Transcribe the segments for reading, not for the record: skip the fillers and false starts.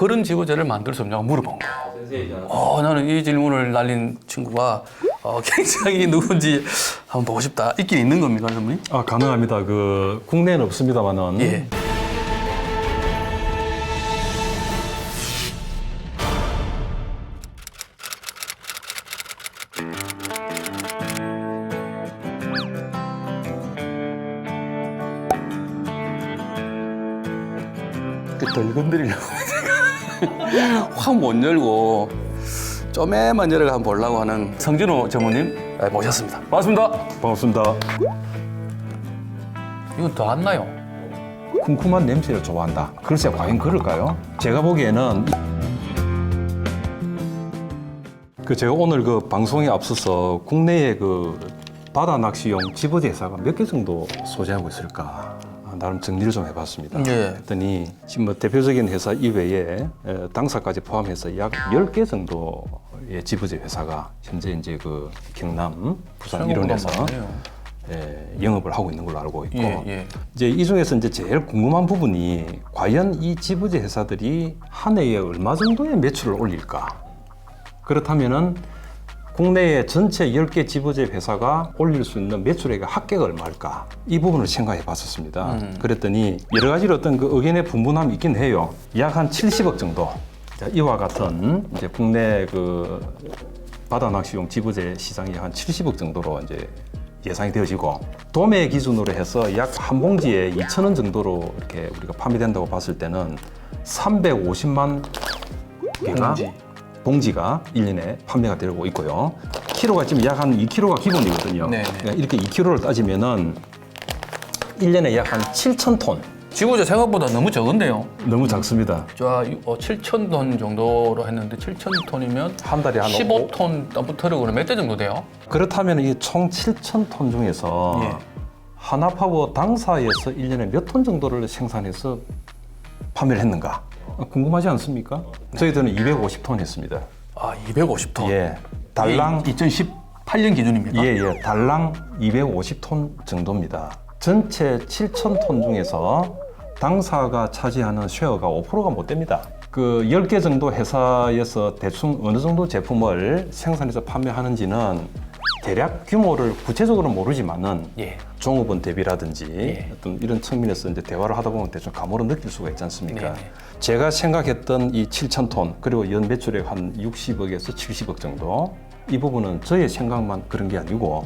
그런 지부제를 만들 수 없냐고 물어본 거예요. 나는 이 질문을 날린 친구가 굉장히 누군지 한번 보고 싶다. 있긴 있는 겁니까, 선생님? 가능합니다. 국내에는 없습니다만은. 예. 덜 건드리려고 확 못 열고 쪼매만 열어가 한번 보려고 하는 성진호 전무님 모셨습니다. 반갑습니다. 반갑습니다. 이건 더 안 나요? 쿰쿰한 냄새를 좋아한다. 글쎄, 과연 그럴까요? 제가 보기에는 제가 오늘 방송에 앞서서 국내에 바다 낚시용 지부제 회사가 몇 개 정도 소재하고 있을까 나름 정리를 좀 해봤습니다. 예. 했더니 지금 대표적인 회사 이외에 당사까지 포함해서 약 10개 정도의 지부제 회사가 현재 이제 경남, 부산 이론에서 영업을 하고 있는 걸로 알고 있고, 이제 이 중에서 이제 제일 궁금한 부분이 과연 이 지부제 회사들이 한 해에 얼마 정도의 매출을 올릴까? 그렇다면은 국내의 전체 10개 지부제 회사가 올릴 수 있는 매출액의 합계가 얼마일까? 이 부분을 생각해 봤었습니다. 그랬더니 여러 가지로 어떤 의견의 분분함이 있긴 해요. 약 한 70억 정도. 자, 이와 같은 이제 국내 바다 낚시용 지부제 시장이 한 70억 정도로 이제 예상이 되어지고, 도매 기준으로 해서 약 한 봉지에 2,000원 정도로 이렇게 우리가 판매된다고 봤을 때는 350만 개가 봉지가 1년에 판매가 되고 있고요. 키로가 지금 약 한 2kg가 기본이거든요. 그러니까 이렇게 2kg를 따지면은 1년에 약 한 7,000톤. 지부제 생각보다 너무 적은데요? 너무 작습니다. 7,000톤 정도로 했는데 7,000톤이면 한 달에 한 15톤 덤프트럭으로 몇 대 정도 돼요? 그렇다면 이 총 7,000톤 중에서 하나파워 당사에서 1년에 몇 톤 정도를 생산해서 판매를 했는가? 궁금하지 않습니까? 저희들은 250톤 했습니다. 250톤? 예. 달랑 2018년 기준입니까? 예. 달랑 250톤 정도입니다. 전체 7,000톤 중에서 당사가 차지하는 쉐어가 5%가 못 됩니다. 10개 정도 회사에서 대충 어느 정도 제품을 생산해서 판매하는지는 대략 규모를 구체적으로 모르지만은 종업원 대비라든지 어떤 이런 측면에서 이제 대화를 하다 보면 대충 감으로 느낄 수가 있지 않습니까? 제가 생각했던 이 7,000톤 그리고 연 매출액 한 60억에서 70억 정도, 이 부분은 저의 생각만 그런 게 아니고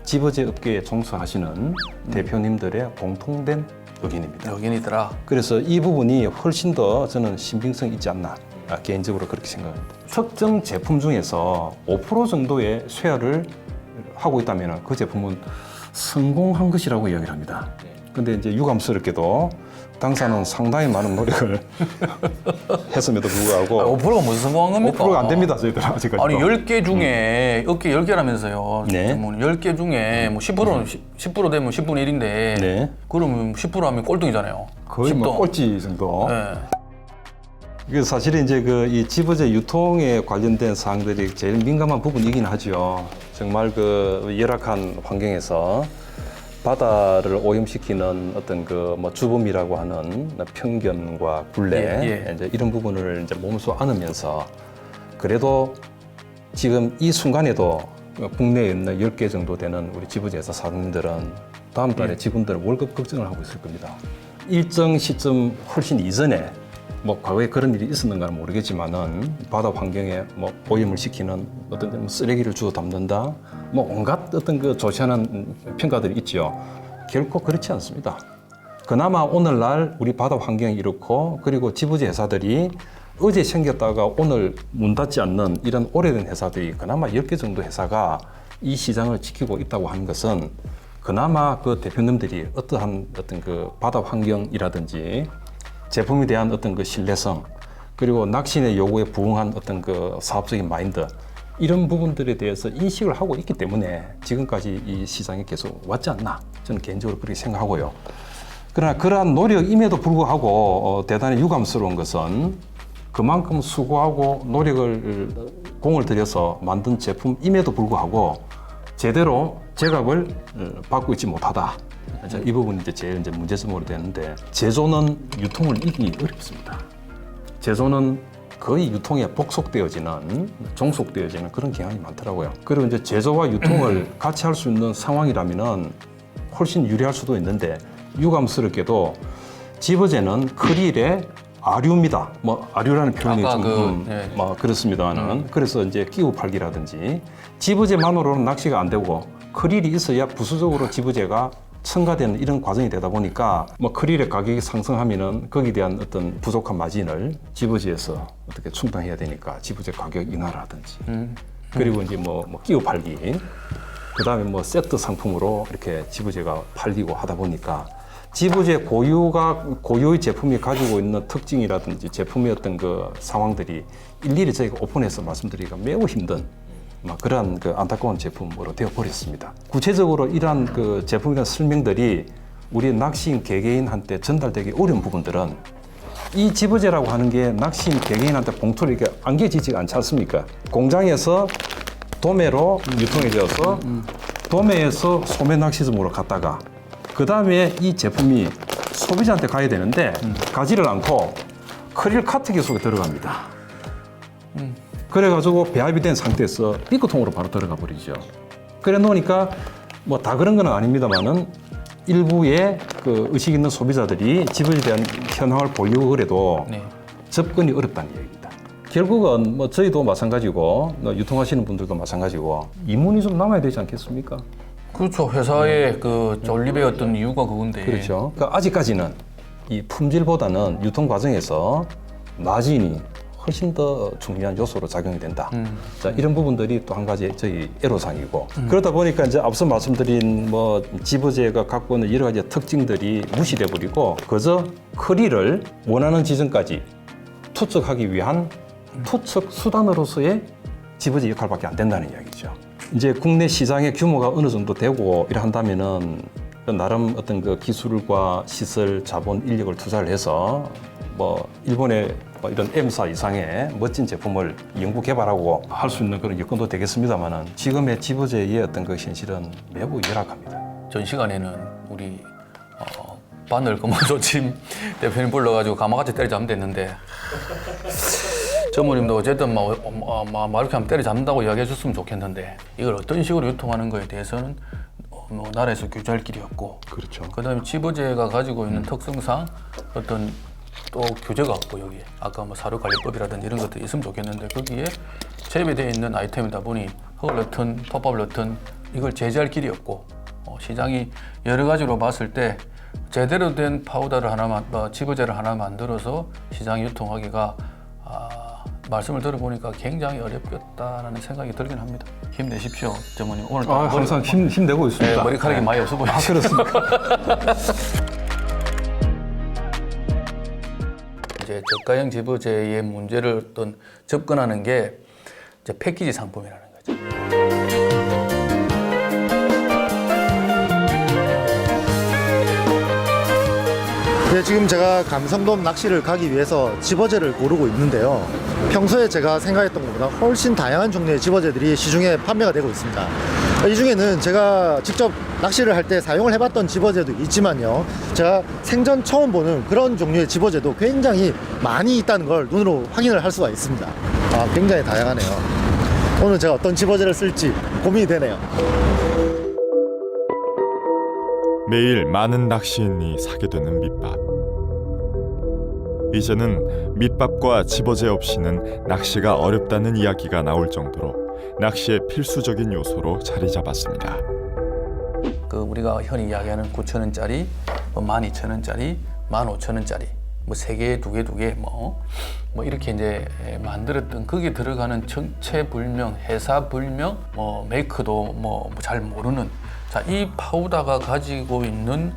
지부제 업계에 종사하시는 대표님들의 공통된 의견입니다. 의견이더라. 그래서 이 부분이 훨씬 더 저는 신빙성이 있지 않나, 개인적으로 그렇게 생각합니다. 특정 제품 중에서 5% 정도의 쉐어를 하고 있다면 그 제품은 성공한 것이라고 이야기를 합니다. 근데 이제 유감스럽게도 당사는 상당히 많은 노력을 했음에도 불구하고 5%가 무슨 성공한 겁니까? 5%가 안 됩니다, 저희들 아직까지. 아니 10개 중에 업계 10개라면서요. 10개 중에 뭐 10% 되면 10분의 1인데 그러면 10% 하면 꼴등이잖아요. 거의 10등. 꼴찌 정도. 이게 사실은 이제 이 지부제 유통에 관련된 사항들이 제일 민감한 부분이긴 하죠. 정말 열악한 환경에서 바다를 오염시키는 어떤 주범이라고 하는 편견과 굴레, 이제 이런 부분을 이제 몸소 안으면서, 그래도 지금 이 순간에도 국내에 있는 10개 정도 되는 우리 지부제 회사 사장님들은 다음 달에 직원들 월급 걱정을 하고 있을 겁니다. 일정 시점 훨씬 이전에 과거에 그런 일이 있었는가는 모르겠지만은 바다 환경에 오염을 시키는 어떤 쓰레기를 주워 담는다, 온갖 어떤 좋지 않은 평가들이 있죠. 결코 그렇지 않습니다. 그나마 오늘날 우리 바다 환경이 이렇고, 그리고 지부제 회사들이 어제 생겼다가 오늘 문 닫지 않는 이런 오래된 회사들이 그나마 10개 정도 회사가 이 시장을 지키고 있다고 하는 것은, 그나마 대표님들이 어떠한 바다 환경이라든지 제품에 대한 어떤 신뢰성, 그리고 낚시인의 요구에 부응한 어떤 사업적인 마인드, 이런 부분들에 대해서 인식을 하고 있기 때문에 지금까지 이 시장에 계속 왔지 않나, 저는 개인적으로 그렇게 생각하고요. 그러나 그러한 노력임에도 불구하고 대단히 유감스러운 것은, 그만큼 수고하고 공을 들여서 만든 제품임에도 불구하고 제대로 제값을 받고 있지 못하다. 이 부분이 제일 문제점으로 되는데, 제조는 유통을 이기기 어렵습니다. 제조는 거의 유통에 복속되어지는, 종속되어지는 그런 경향이 많더라고요. 그리고 이제 제조와 유통을 같이 할 수 있는 상황이라면은 훨씬 유리할 수도 있는데, 유감스럽게도 집어제는 크릴의 아류입니다. 뭐 아류라는 표현이 아까 좀 뭐 그렇습니다만은 그래서 이제 끼우 팔기라든지 집어제만으로는 낚시가 안 되고 크릴이 있어야 부수적으로 집어제가 첨가되는 이런 과정이 되다 보니까 뭐 크릴의 가격이 상승하면은 거기에 대한 어떤 부족한 마진을 집어지에서 어떻게 충당해야 되니까 집어제 가격 인하라든지 그리고 이제 뭐 끼워 팔기 그다음에 뭐 세트 상품으로 이렇게 집어제가 팔리고 하다 보니까 집어제 고유의 제품이 가지고 있는 특징이라든지 제품의 어떤 그 상황들이 일일이 저희가 오픈해서 말씀드리기가 매우 힘든 그러한 그 안타까운 제품으로 되어버렸습니다. 구체적으로 이러한 그 제품이나 설명들이 우리 낚시인 개개인한테 전달되기 어려운 부분들은 이 집어제라고 하는 게 낚시인 개개인한테 봉투를 이렇게 안겨지지가 않지 않습니까? 공장에서 도매로 유통해져서 도매에서 소매 낚시점으로 갔다가 그 다음에 이 제품이 소비자한테 가야 되는데 가지를 않고 크릴 카트기 속에 들어갑니다. 그래가지고 배합이 된 상태에서 B급통으로 바로 들어가 버리죠. 그래 놓으니까 뭐 다 그런 건 아닙니다만은 일부의 그 의식 있는 소비자들이 집어에 대한 현황을 보려고 그래도 접근이 어렵다는 얘기입니다. 결국은 뭐 저희도 마찬가지고 유통하시는 분들도 마찬가지고 이문이 좀 남아야 되지 않겠습니까? 그렇죠. 회사의 그 존립의 이유가 그건데. 그렇죠. 그러니까 아직까지는 이 품질보다는 유통 과정에서 마진이 훨씬 더 중요한 요소로 작용이 된다. 자, 이런 부분들이 또 한 가지 저희 애로사항이고 그러다 보니까 이제 앞서 말씀드린 뭐 집어제가 갖고 있는 여러 가지 특징들이 무시돼 버리고 그저 크릴을 원하는 지점까지 투척하기 위한 투척 수단으로서의 집어제 역할밖에 안 된다는 이야기죠. 이제 국내 시장의 규모가 어느 정도 되고 이래 한다면은 나름 어떤 그 기술과 시설, 자본, 인력을 투자를 해서 뭐 일본의 뭐 이런 M사 이상의 멋진 제품을 연구 개발하고 할 수 있는 그런 여건도 되겠습니다만은 지금의 집어제의 어떤 그 현실은 매우 열악합니다. 전 시간에는 우리 바늘 검은조침 대표님 불러가지고 가마같이 때려잡으면 됐는데 전무님도 어쨌든 막 이렇게 하면 때려잡는다고 이야기해 줬으면 좋겠는데 이걸 어떤 식으로 유통하는 거에 대해서는 뭐 나라에서 규제할 길이 없고 그렇죠. 그다음에 집어제가 가지고 있는 특성상 어떤 또 규제가 없고 여기에 아까 뭐 사료관리법이라든지 이런 것들이 있으면 좋겠는데 거기에 재배되어 있는 아이템이다 보니 흙을 넣든 톱밥을 넣든 이걸 제재할 길이 없고 시장이 여러 가지로 봤을 때 제대로 된 파우더를 하나 집어제를 하나 만들어서 시장 유통하기가 말씀을 들어보니까 굉장히 어렵겠다라는 생각이 들긴 합니다. 힘내십시오, 전무님. 오늘 항상 힘내고 있습니다. 네, 머리카락이 많이 없어 보이시죠? 그렇습니까? 이제 저가형 집어제의 문제를 어떤 접근하는 게 이제 패키지 상품이라는 거죠. 네, 지금 제가 감성돔 낚시를 가기 위해서 집어제를 고르고 있는데요. 평소에 제가 생각했던 것보다 훨씬 다양한 종류의 집어제들이 시중에 판매가 되고 있습니다. 이 중에는 제가 직접 낚시를 할 때 사용을 해봤던 집어제도 있지만요. 제가 생전 처음 보는 그런 종류의 집어제도 굉장히 많이 있다는 걸 눈으로 확인을 할 수가 있습니다. 굉장히 다양하네요. 오늘 제가 어떤 집어제를 쓸지 고민이 되네요. 매일 많은 낚시인이 사게 되는 밑밥. 이제는 밑밥과 집어제 없이는 낚시가 어렵다는 이야기가 나올 정도로 낚시의 필수적인 요소로 자리 잡았습니다. 우리가 흔히 이야기하는 9,000원짜리, 12,000원짜리, 15,000원짜리, 뭐 3개, 2개, 2개, 뭐 이렇게 이제 만들었던 거기에 들어가는 정체불명, 회사불명, 뭐 메이크도 뭐 잘 모르는 자, 이 파우더가 가지고 있는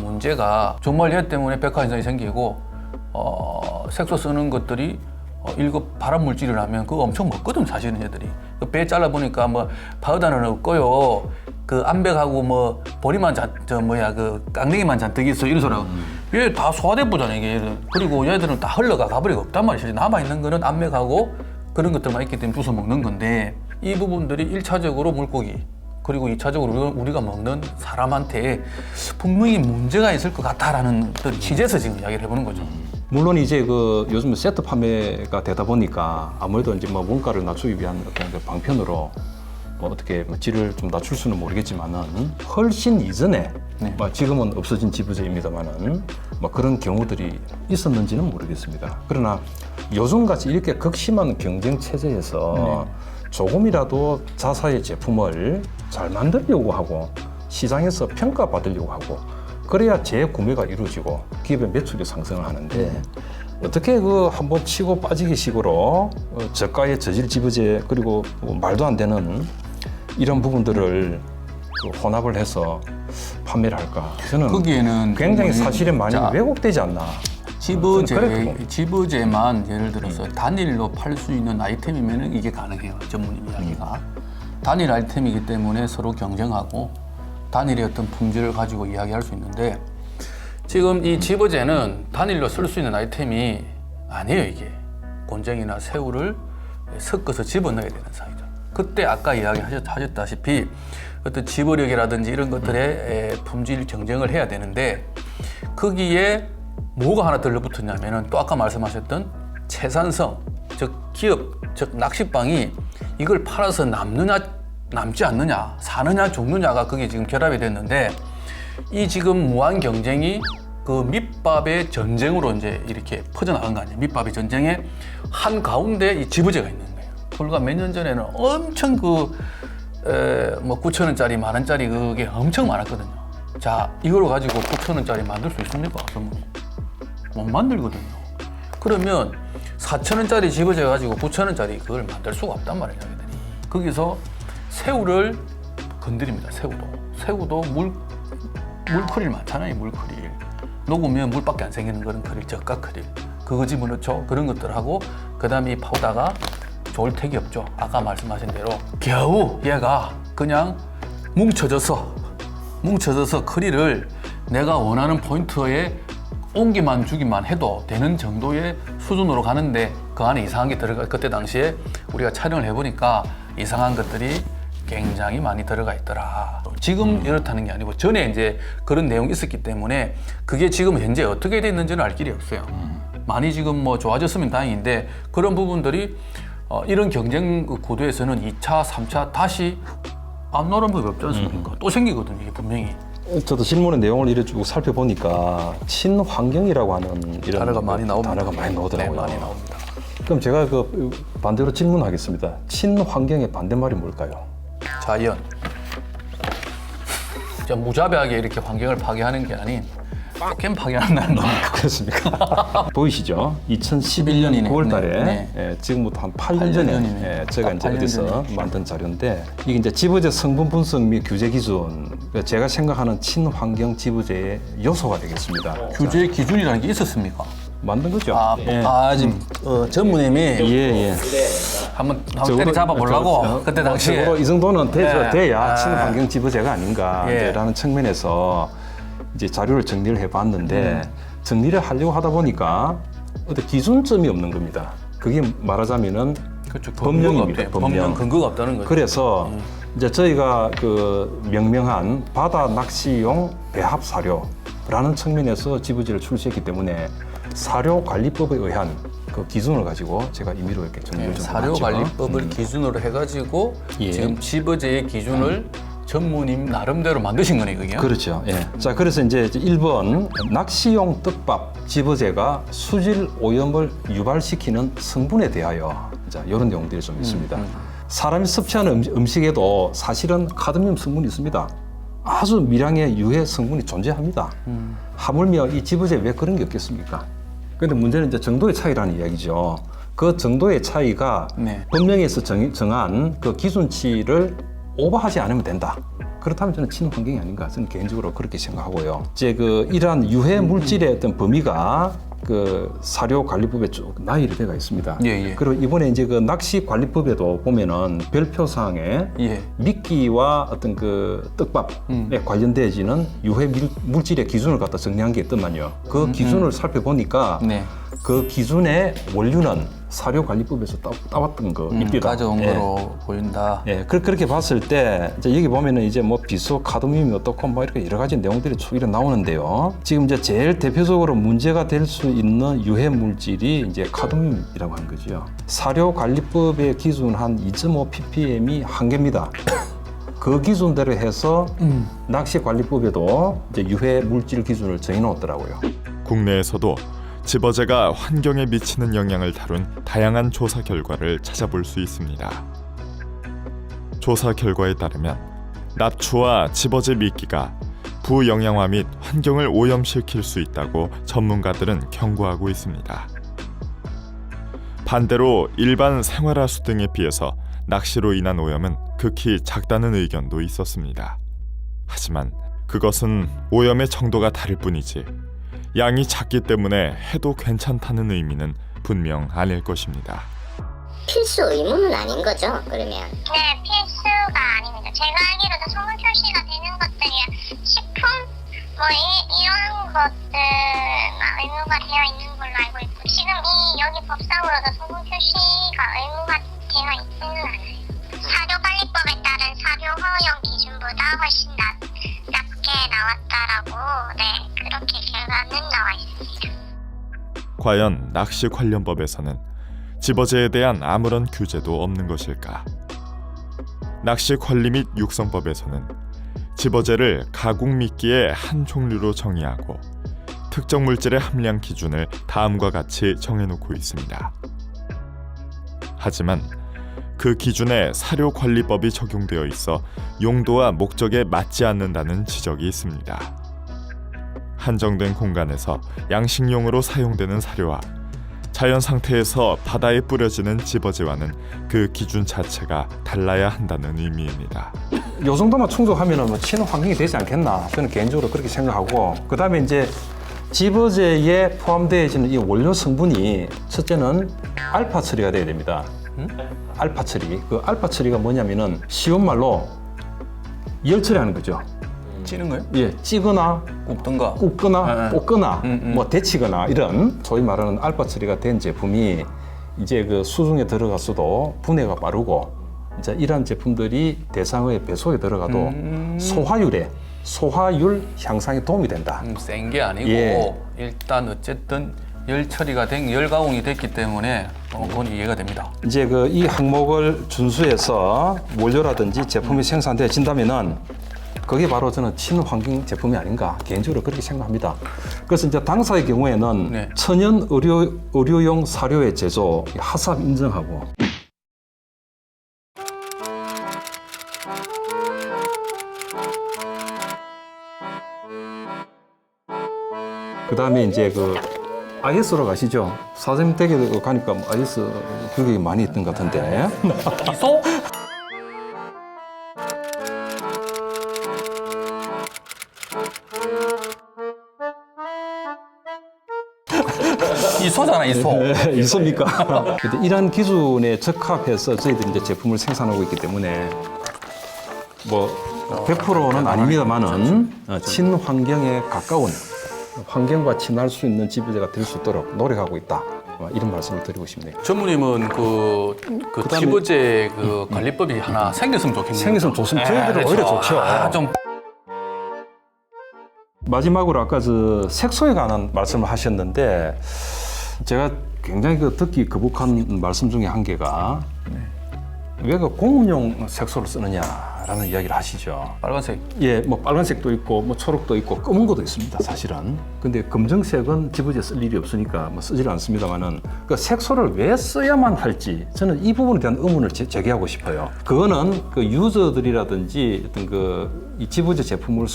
문제가 정말 얘 때문에 백화현상이 생기고 색소 쓰는 것들이 1급 발암 물질이라면 그거 엄청 먹거든 사실은 얘들이. 그 배 잘라 보니까 뭐 파우더는 없고요. 그 암백하고 뭐 보리만 그 깡냉이만 잔뜩 있어 이런 소리하고 얘 다 소화대부잖아 이게 얘들. 그리고 얘들은 다 흘러가 가버리고 없단 말이지. 남아 있는 거는 암맥하고 그런 것들만 있기 때문에 주워 먹는 건데 이 부분들이 1차적으로 물고기 그리고 2차적으로 우리가 먹는 사람한테 분명히 문제가 있을 것 같다라는 어떤 취지에서 지금 이야기를 해보는 거죠. 물론 이제 그 요즘 세트 판매가 되다 보니까 아무래도 이제 뭐 원가를 낮추기 위한 어떤 그 방편으로 뭐 어떻게 뭐 질을 좀 낮출 수는 모르겠지만은 훨씬 이전에 네. 뭐 지금은 없어진 지부제입니다만은 뭐 그런 경우들이 있었는지는 모르겠습니다. 그러나 요즘같이 이렇게 극심한 경쟁 체제에서 조금이라도 자사의 제품을 잘 만들려고 하고 시장에서 평가받으려고 하고 그래야 재구매가 이루어지고 기업의 매출이 상승을 하는데 어떻게 그 한번 치고 빠지기 식으로 저가의 저질 지부제 그리고 뭐 말도 안 되는 이런 부분들을 그 혼합을 해서 판매를 할까? 저는 거기에는 굉장히 사실에 많이 자, 왜곡되지 않나. 저는 그랬거든요. 지부제만 예를 들어서 단일로 팔 수 있는 아이템이면 이게 가능해요. 전문님 이야기가. 단일 아이템이기 때문에 서로 경쟁하고 단일의 어떤 품질을 가지고 이야기할 수 있는데 지금 이 지부제는 단일로 쓸 수 있는 아이템이 아니에요. 이게 곤쟁이나 새우를 섞어서 집어넣어야 되는 사이죠. 그때 아까 이야기하셨다시피 어떤 지버력이라든지 이런 것들의 품질 경쟁을 해야 되는데 거기에 뭐가 하나 들러붙었냐면은 또 아까 말씀하셨던 채산성, 즉 기업, 즉 낚시방이 이걸 팔아서 남느냐 남지 않느냐, 사느냐 죽느냐가 그게 지금 결합이 됐는데 이 지금 무한 경쟁이 그 밑밥의 전쟁으로 이제 이렇게 퍼져나간 거 아니에요. 밑밥의 전쟁에 한 가운데 이 지부제가 있는 거예요. 불과 몇 년 전에는 엄청 뭐 9,000원짜리, 10,000원짜리 그게 엄청 많았거든요. 자, 이걸 가지고 9,000원짜리 만들 수 있습니까? 전문님? 못 만들거든요. 그러면 4,000원짜리 지부제 가지고 9,000원짜리 그걸 만들 수가 없단 말이에요. 자기들이. 거기서 새우를 건드립니다. 새우도 물크릴 많잖아요. 물크릴 녹으면 물밖에 안 생기는 그런 크릴, 저가 크릴 그거 집어넣죠. 그런 것들하고 그 다음에 이 파우더가 좋을 택이 없죠. 아까 말씀하신 대로 겨우 얘가 그냥 뭉쳐져서 크릴을 내가 원하는 포인트에 옮기만 주기만 해도 되는 정도의 수준으로 가는데 그 안에 이상한 게 들어가. 그때 당시에 우리가 촬영을 해보니까 이상한 것들이 굉장히 많이 들어가 있더라. 지금 이렇다는 게 아니고 전에 이제 그런 내용이 있었기 때문에 그게 지금 현재 어떻게 됐는지는 알 길이 없어요. 많이 지금 뭐 좋아졌으면 다행인데 그런 부분들이 이런 경쟁 구도에서는 2차, 3차 다시 안 나오는 법이 없지 않습니까? 또 생기거든요, 이게 분명히. 저도 실문의 내용을 이래 쭉 살펴보니까 친환경이라고 하는 이런 단어가 많이 나옵니다. 단어가 많이 나오더라고요. 네, 많이 나옵니다. 그럼 제가 그 반대로 질문하겠습니다. 친환경의 반대말이 뭘까요? 자연. 진짜 무자비하게 이렇게 환경을 파괴하는 게 아닌 조금 파괴한다는 겁니다. 그렇습니까? 보이시죠? 2011년 11년이네. 9월 달에 네. 지금부터 한 8년 8년 전에 전이네. 제가 이제 8년 어디서 전이네. 만든 자료인데 이게 이제 지부제 성분 분석 및 규제 기준 그러니까 제가 생각하는 친환경 지부제의 요소가 되겠습니다. 규제 기준이라는 게 있었습니까? 만든 거죠. 지금 전무님이 예. 한번 때려 잡아보려고 그때 당시에 적어도 이 정도는 네. 돼야 친환경 지부제가 아닌가라는 예. 측면에서 이제 자료를 정리를 해봤는데 정리를 하려고 하다 보니까 어떤 기준점이 없는 겁니다. 그게 말하자면은 그렇죠. 법령입니다. 법령 근거가 없다는 거죠. 그래서 이제 저희가 그 명명한 바다 낚시용 배합 사료라는 측면에서 지부제를 출시했기 때문에 사료관리법에 의한 그 기준을 가지고 제가 임의로 이렇게 정리를 좀 해봤죠. 사료관리법을 기준으로 해가지고 예. 지금 지부제의 기준을 전무님 나름대로 만드신 거네, 그게. 그렇죠. 예. 자, 그래서 이제 1번 낚시용 떡밥 지부제가 수질 오염을 유발시키는 성분에 대하여 자, 이런 내용들이 좀 있습니다. 사람이 섭취하는 음식에도 사실은 카드뮴 성분이 있습니다. 아주 미량의 유해 성분이 존재합니다. 하물며 이 지부제 왜 그런 게 없겠습니까? 그런데 문제는 이제 정도의 차이라는 이야기죠. 그 정도의 차이가 네. 법령에서 정한 그 기준치를 오버하지 않으면 된다. 그렇다면 저는 친환경이 아닌가 저는 개인적으로 그렇게 생각하고요. 이제 그 이러한 유해 물질의 어떤 범위가 그 사료관리법에 쭉 나열이 되어 있습니다. 예. 그리고 이번에 이제 그 낚시관리법에도 보면은 별표상에 예. 미끼와 어떤 그 떡밥에 관련되어지는 유해 물질의 기준을 갖다 정리한 게 있더만요. 그 기준을 살펴보니까 네. 그 기준의 원료는 사료관리법에서 따왔던 거 입니다. 가져온 거로 보인다. 예, 그렇게 봤을 때 이제 여기 보면은 이제 뭐 비소, 카드뮴이 어떻고 뭐 이렇게 여러 가지 내용들이 쭉 나오는데요. 지금 이제 제일 대표적으로 문제가 될 수 있는 유해 물질이 이제 카드뮴이라고 하는 거죠. 사료관리법의 기준 한 2.5 ppm이 한계입니다. 그 기준대로 해서 낚시관리법에도 이제 유해 물질 기준을 정해놓았더라고요. 국내에서도 집어제가 환경에 미치는 영향을 다룬 다양한 조사 결과를 찾아볼 수 있습니다. 조사 결과에 따르면 납추와 집어제 미끼가 부영양화 및 환경을 오염시킬 수 있다고 전문가들은 경고하고 있습니다. 반대로 일반 생활하수 등에 비해서 낚시로 인한 오염은 극히 작다는 의견도 있었습니다. 하지만 그것은 오염의 정도가 다를 뿐이지 양이 작기 때문에 해도 괜찮다는 의미는 분명 아닐 것입니다. 필수 의무는 아닌 거죠, 그러면? 네, 필수가 아닙니다. 제가 알기로도 성분 표시가 되는 것들이 식품, 이런 것들만 의무가 되어 있는 걸로 알고 있고, 지금 여기 법상으로도 성분 표시가 의무가 되어 있지는 않아요. 사료관리법에 따른 사료 허용 기준보다 훨씬 낮게 나왔다라고, 그렇게 결과는 나와 있습니다. 과연 낚시 관련법에서는 집어제에 대한 아무런 규제도 없는 것일까? 낚시 관리 및 육성법에서는 집어제를 가공 미끼의 한 종류로 정의하고 특정 물질의 함량 기준을 다음과 같이 정해놓고 있습니다. 하지만 그 기준에 사료관리법이 적용되어 있어 용도와 목적에 맞지 않는다는 지적이 있습니다. 한정된 공간에서 양식용으로 사용되는 사료와 자연 상태에서 바다에 뿌려지는 집어제와는 그 기준 자체가 달라야 한다는 의미입니다. 요 정도만 충족하면은 뭐 친환경이 되지 않겠나 저는 개인적으로 그렇게 생각하고, 그다음에 이제 집어제에 포함되어지는 이 원료 성분이 첫째는 알파 처리가 돼야 됩니다. 알파 처리. 그 알파 처리가 뭐냐면은 쉬운 말로 열 처리하는 거죠. 찌는 거예요? 예, 찌거나 굽던가. 굽거나 볶거나 음. 뭐 데치거나 이런 소위 말하는 알파 처리가 된 제품이 이제 그 수중에 들어갔어도 분해가 빠르고, 이제 이러한 제품들이 대상어의 배속에 들어가도 소화율 향상에 도움이 된다. 센 게 아니고 예. 일단 어쨌든 열 처리가 된 열 가공이 됐기 때문에 그건 이해가 됩니다. 이제 그 이 항목을 준수해서 원료라든지 제품이 생산되어진다면은 그게 바로 저는 친환경 제품이 아닌가 개인적으로 그렇게 생각합니다. 그래서 이제 당사의 경우에는 네. 천연 의료용 사료의 제조 하사업 인증하고, 그다음에 이제 그 IS로 가시죠. 사장님 댁에 가니까 IS 교육이 많이 있던 것 같은데. 이소? 이소잖아, 이소. 있습니까? 근데 이러한 기준에 적합해서 저희들이 이제 제품을 생산하고 있기 때문에 뭐 100%는 아닙니다만은 친환경에 가까운, 환경과 친할 수 있는 집어제가 될 수 있도록 노력하고 있다. 이런 말씀을 드리고 싶네요. 전무님은 그 그다음에- 집어제 관리법이 하나 생겼으면 좋겠네요. 생겼으면 좋습니다. 저희들은 그렇죠. 오히려 좋죠. 좀 마지막으로 아까 색소에 관한 말씀을 하셨는데, 제가 굉장히 듣기 거북한 말씀 중에 한 개가 왜 그 공업용 색소를 쓰느냐라는 이야기를 하시죠. 빨간색. 예, 뭐 빨간색도 있고 뭐 초록도 있고 검은 것도 있습니다, 사실은. 근데 검정색은 집어제 쓸 일이 없으니까 뭐 쓰질 않습니다만은 그 색소를 왜 써야만 할지 저는 이 부분에 대한 의문을 제기하고 싶어요. 그거는 그 유저들이라든지 어떤 이 집어제 제품을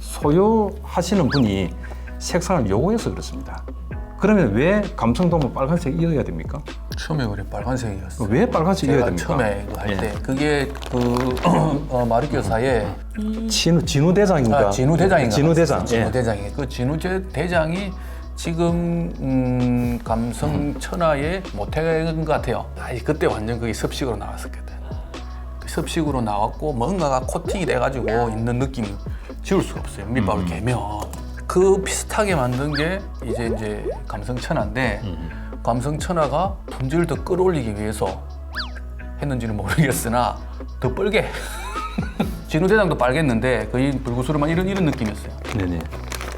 소유하시는 분이 색상을 요구해서 그렇습니다. 그러면 왜 감성돔은 빨간색이어야 됩니까? 처음에 그래 빨간색이었어요. 왜 빨간색이어야 제가 됩니까? 처음에 할 때 그게 마르교사에 진우 대장인가? 진우 대장인가? 진우 대장. 진우 대장이 그 진우 대장이 지금 감성 천하에 못해간 것 같아요. 그때 완전 그게 습식으로 나왔었거든. 그 습식으로 나왔고 뭔가가 코팅이 돼가지고 있는 느낌이 지울 수가 없어요. 밑밥을 개면 그 비슷하게 만든 게 이제 감성 천하인데 감성천화가 품질을 더 끌어올리기 위해서 했는지는 모르겠으나 더 뻘게 진우대장도 빨겠는데 거의 불구스름한 이런 느낌이었어요. 네네.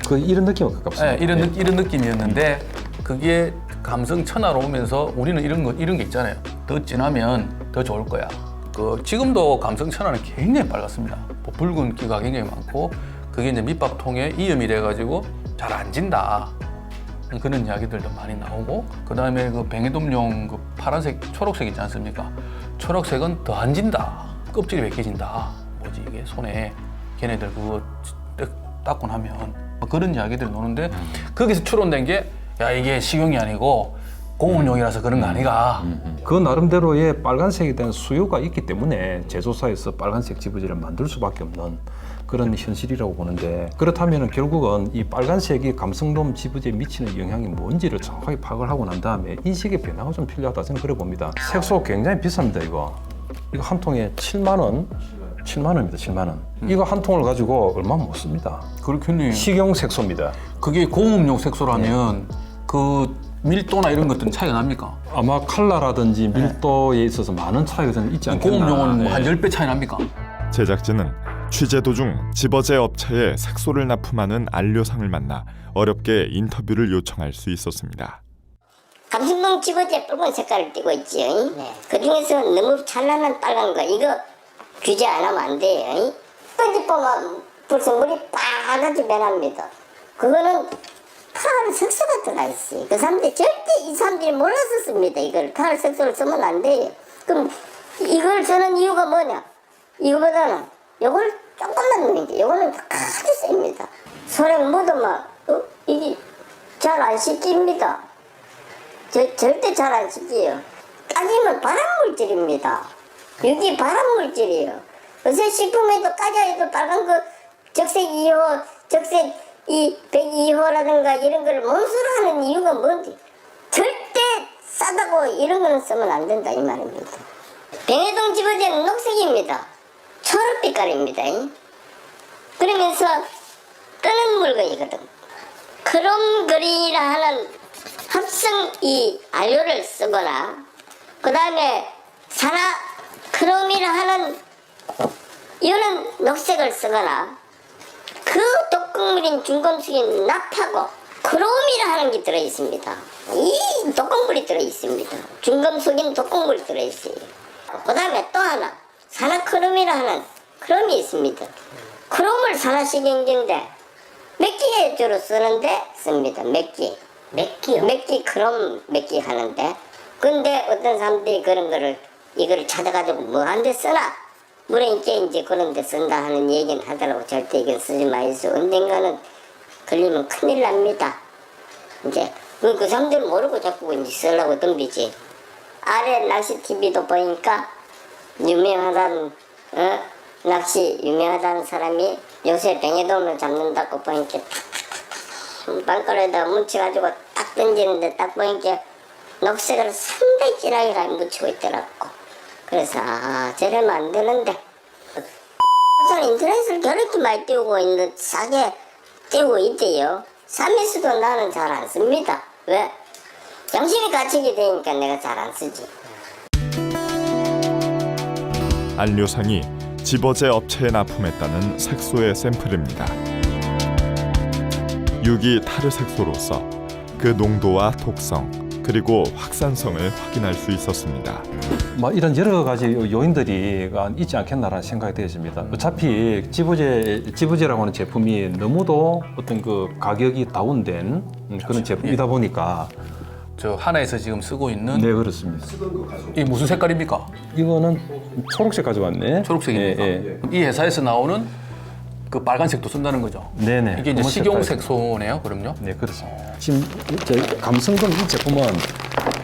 그 이런 느낌과 가깝습니다. 네, 이런 느낌이었는데 그게 감성천화로 오면서 우리는 이런 게 있잖아요. 더 진하면 더 좋을 거야. 지금도 감성천화는 굉장히 빨갛습니다. 뭐 붉은기가 굉장히 많고 그게 이제 밑밥통에 이염이 돼가지고 잘 안 진다. 그런 이야기들도 많이 나오고 그다음에 그 뱅에돔용 그 파란색, 초록색 있지 않습니까? 초록색은 더 안 진다. 껍질이 벗겨진다. 뭐지 이게 손에 걔네들 그거 닦고 나면 뭐 그런 이야기들이 나오는데 거기서 추론된 게 야 이게 식용이 아니고 공업용이라서 그런 거 아니가. 그 나름대로의 빨간색에 대한 수요가 있기 때문에 제조사에서 빨간색 지부제를 만들 수밖에 없는 그런 현실이라고 보는데 그렇다면 결국은 이 빨간색이 감성돔 지부제에 미치는 영향이 뭔지를 정확하게 파악을 하고 난 다음에 인식의 변화가 좀 필요하다 저는 그래 봅니다. 색소 굉장히 비쌉니다 이거 한 통에 7만 원? 7만 원입니다 7만 원. 이거 한 통을 가지고 얼마 못 씁니다. 그렇겠네요. 식용 색소입니다. 그게 공업용 색소라면 그 밀도나 이런 것들은 차이가 납니까? 아마 컬러라든지 밀도에 있어서 많은 차이가 저는 있지 않겠나. 공업용은 네. 한 10배 차이 납니까? 제작진은 취재 도중 지버제 업체에 색소를 납품하는 안료상을 만나 어렵게 인터뷰를 요청할 수 있었습니다. 감성돔 집어제 붉은 색깔을 띠고 있지요. 그 중에서 너무 찬란한 빨간 거 이거 규제 안 하면 안 돼요. 던지보면 벌써 물이 빨갛게 변합니다. 그거는 탈 색소가 들어가 있어요. 그 사람들이 절대 이 사람들이 몰랐었습니다. 이걸 탈 색소를 쓰면 안 돼요. 그럼 이걸 쓰는 이유가 뭐냐? 이거보다는 이걸 조금만 넣는 게 이거는 아주 셉니다. 손에 묻으면 이게 잘 안 씻깁니다. 절대 잘 안 씻겨요. 까지면 발암물질입니다. 여기 발암물질이에요. 요새 식품에도 까져도 빨간 거 적색 2호, 적색 102호라든가 이런 걸 몸수로 하는 이유가 뭔지 절대 싸다고 이런 거는 쓰면 안 된다 이 말입니다. 뱅에돔 집어제는 녹색입니다. 초록 빛깔입니다. 그러면서 뜨는 물건이거든. 크롬그린이라 하는 합성 이 안료를 쓰거나 그 다음에 산화 크롬이라 하는 이거는 녹색을 쓰거나 그 독극물인 중금속인 납하고 크롬이라 하는 게 들어있습니다. 이 독극물이 들어있습니다. 중금속인 독극물이 들어있어요. 그 다음에 또 하나 산화크롬이라 하는 크롬이 있습니다. 크롬을 산화시킨 건데 맥기에 주로 쓰는데 씁니다. 맥기 크롬 맥기 하는데 근데 어떤 사람들이 그런 거를 이거를 찾아가지고 뭐 한 데 쓰나 물에 이제 그런 데 쓴다 하는 얘기는 하더라고. 절대 이건 쓰지 마이소. 언젠가는 걸리면 큰일 납니다. 이제 그 사람들 모르고 자꾸 이제 쓰려고 덤비지. 아래 낚시 TV도 보니까 유명하다는 낚시 유명하다는 사람이 요새 뱅에돔을 잡는다고 보니까 빵가루에다 묻혀가지고 딱 던지는데 딱 보니까 녹색을 상당히 진하게 묻히고 있더라고. 그래서 저러면 안 되는데 우선 인터넷을 저렇게 많이 띄우고 있는 싸게 띄우고 있대요. 사미수도 나는 잘 안 씁니다. 왜? 양심이 갇히게 되니까 내가 잘 안 쓰지. 안료상이 지버제 업체에 납품했다는 색소의 샘플입니다. 유기 타르 색소로서 그 농도와 독성 그리고 확산성을 확인할 수 있었습니다. 뭐 이런 여러 가지 요인들이 있지 않겠나라는 생각이 되어집니다. 어차피 지부제라고 하는 제품이 너무도 어떤 그 가격이 다운된 그런 제품이다 보니까 저 하나에서 지금 쓰고 있는 네 그렇습니다. 이 무슨 색깔입니까? 이거는 초록색 가져왔네. 초록색입니까? 예. 이 회사에서 나오는 그 빨간색도 쓴다는 거죠. 네네. 이게 이제 검은 식용 색깔. 색소네요, 그럼요. 네 그렇습니다. 지금 감성돔 이 제품은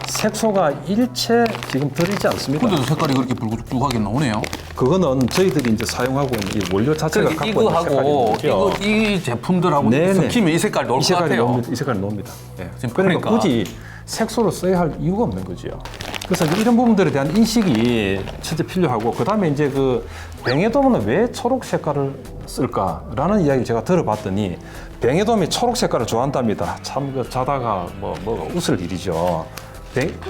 색소가 일체 지금 들어있지 않습니다. 근데도 색깔이 그렇게 붉게 나오네요. 그거는 저희들이 이제 사용하고 있는 이 원료 자체가 그러니까 갖고 있는 이거하고 색깔이죠. 이 제품들하고 네네. 섞이면 이 색깔이 나올 이 것 색깔이 같아요. 나옵니다. 이 색깔이 나옵니다. 예. 지금 그러니까 굳이 색소를 써야 할 이유가 없는 거죠. 그래서 이런 부분들에 대한 인식이 첫째 필요하고 그 다음에 이제 그 뱅에돔은 왜 초록 색깔을 쓸까라는 이야기를 제가 들어봤더니 뱅에돔이 초록 색깔을 좋아한답니다. 참 자다가 뭐 웃을 일이죠.